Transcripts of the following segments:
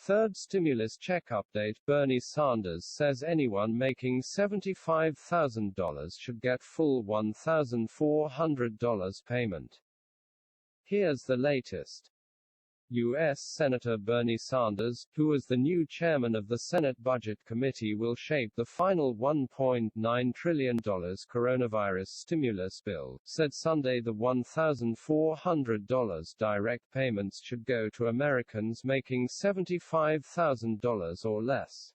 Third stimulus check update. Bernie Sanders says anyone making $75,000 should get full $1,400 payment. Here's the latest. U.S. Senator Bernie Sanders, who as the new chairman of the Senate Budget Committee will shape the final $1.9 trillion coronavirus stimulus bill, said Sunday the $1,400 direct payments should go to Americans making $75,000 or less.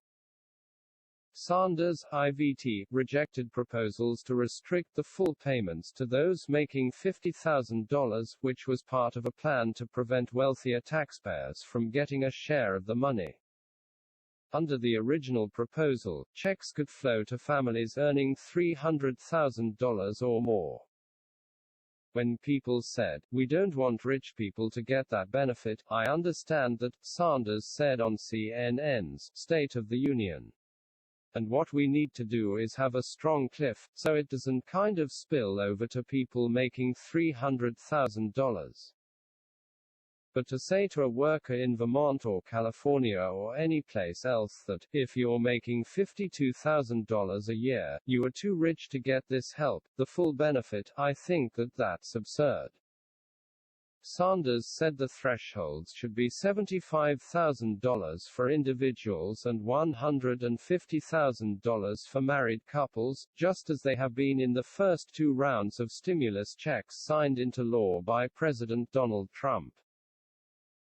Sanders, IVT, rejected proposals to restrict the full payments to those making $50,000, which was part of a plan to prevent wealthier taxpayers from getting a share of the money. Under the original proposal, checks could flow to families earning $300,000 or more. When people said, "We don't want rich people to get that benefit, I understand that," Sanders said on CNN's State of the Union. "And what we need to do is have a strong cliff, so it doesn't kind of spill over to people making $300,000. But to say to a worker in Vermont or California or any place else that, if you're making $52,000 a year, you are too rich to get this help, the full benefit, I think that's absurd." Sanders said the thresholds should be $75,000 for individuals and $150,000 for married couples, just as they have been in the first two rounds of stimulus checks signed into law by President Donald Trump.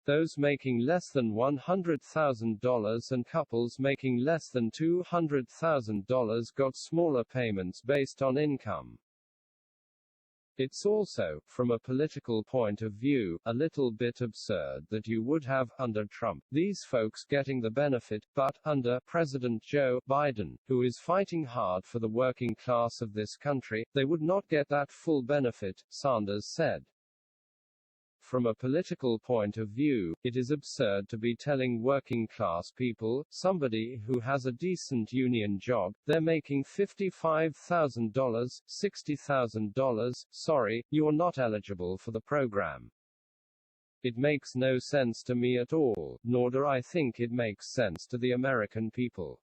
Those making less than $100,000 and couples making less than $200,000 got smaller payments based on income. It's also, from a political point of view, a little bit absurd that you would have, under Trump, these folks getting the benefit, but, under President Joe Biden, who is fighting hard for the working class of this country, they would not get that full benefit, Sanders said. From a political point of view, it is absurd to be telling working class people, somebody who has a decent union job, they're making $55,000, $60,000, sorry, you're not eligible for the program. It makes no sense to me at all, nor do I think it makes sense to the American people.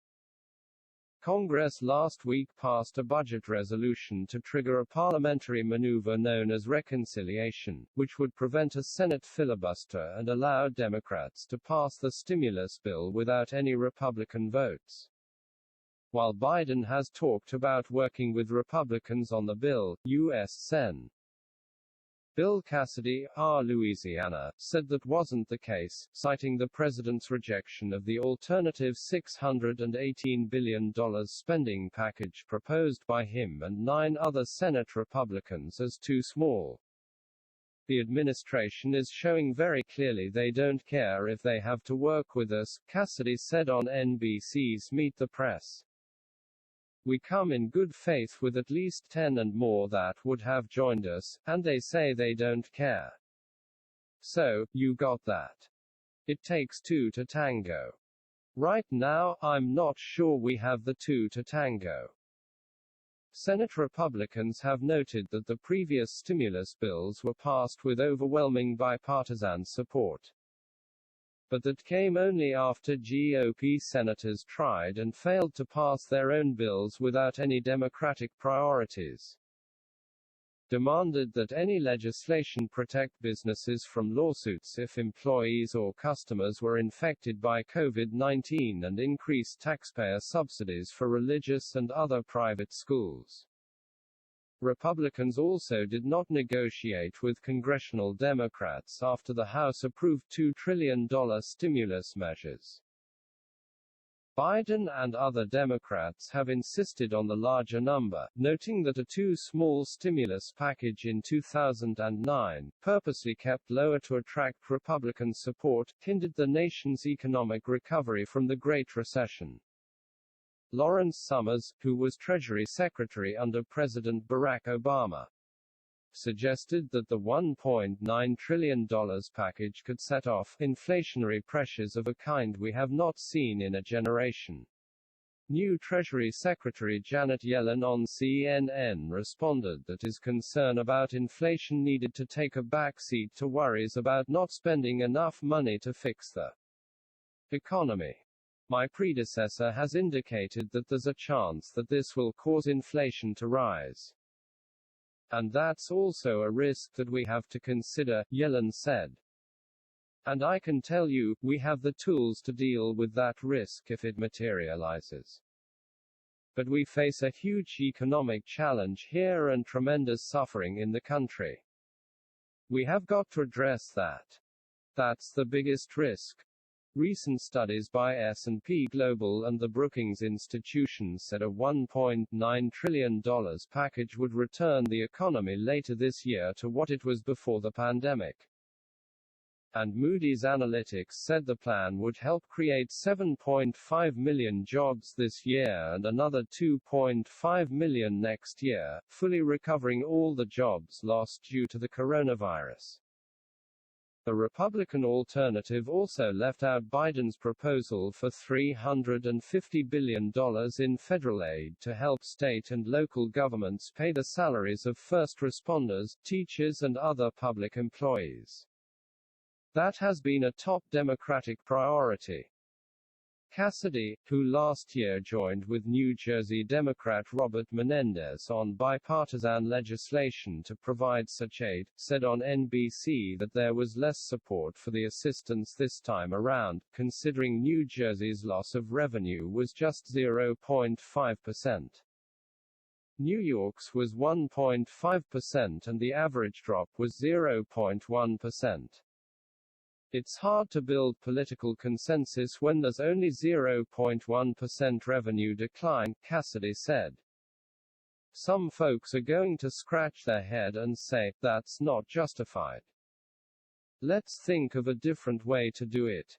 Congress last week passed a budget resolution to trigger a parliamentary maneuver known as reconciliation, which would prevent a Senate filibuster and allow Democrats to pass the stimulus bill without any Republican votes. While Biden has talked about working with Republicans on the bill, U.S. Sen. Bill Cassidy, Louisiana, said that wasn't the case, citing the president's rejection of the alternative $618 billion spending package proposed by him and 9 other Senate Republicans as too small. "The administration is showing very clearly they don't care if they have to work with us," Cassidy said on NBC's Meet the Press. "We come in good faith with at least 10 and more that would have joined us, and they say they don't care. So, you got that. It takes 2 to tango. Right now, I'm not sure we have the 2 to tango." Senate Republicans have noted that the previous stimulus bills were passed with overwhelming bipartisan support. But that came only after GOP senators tried and failed to pass their own bills without any Democratic priorities. Demanded that any legislation protect businesses from lawsuits if employees or customers were infected by COVID-19 and increased taxpayer subsidies for religious and other private schools. Republicans also did not negotiate with congressional Democrats after the House approved $2 trillion stimulus measures. Biden and other Democrats have insisted on the larger number, noting that a too small stimulus package in 2009, purposely kept lower to attract Republican support, hindered the nation's economic recovery from the Great Recession. Lawrence Summers, who was Treasury Secretary under President Barack Obama, suggested that the $1.9 trillion package could set off inflationary pressures of a kind we have not seen in a generation. New Treasury Secretary Janet Yellen on CNN responded that his concern about inflation needed to take a backseat to worries about not spending enough money to fix the economy. My predecessor has indicated that there's a chance that this will cause inflation to rise. And that's also a risk that we have to consider, Yellen said. And I can tell you, we have the tools to deal with that risk if it materializes. But we face a huge economic challenge here and tremendous suffering in the country. We have got to address that. That's the biggest risk. Recent studies by S&P Global and the Brookings Institution said a $1.9 trillion package would return the economy later this year to what it was before the pandemic. And Moody's Analytics said the plan would help create 7.5 million jobs this year and another 2.5 million next year, fully recovering all the jobs lost due to the coronavirus. The Republican alternative also left out Biden's proposal for $350 billion in federal aid to help state and local governments pay the salaries of first responders, teachers and other public employees. That has been a top Democratic priority. Cassidy, who last year joined with New Jersey Democrat Robert Menendez on bipartisan legislation to provide such aid, said on NBC that there was less support for the assistance this time around, considering New Jersey's loss of revenue was just 0.5%. New York's was 1.5% and the average drop was 0.1%. It's hard to build political consensus when there's only 0.1% revenue decline, Cassidy said. Some folks are going to scratch their head and say, that's not justified. Let's think of a different way to do it.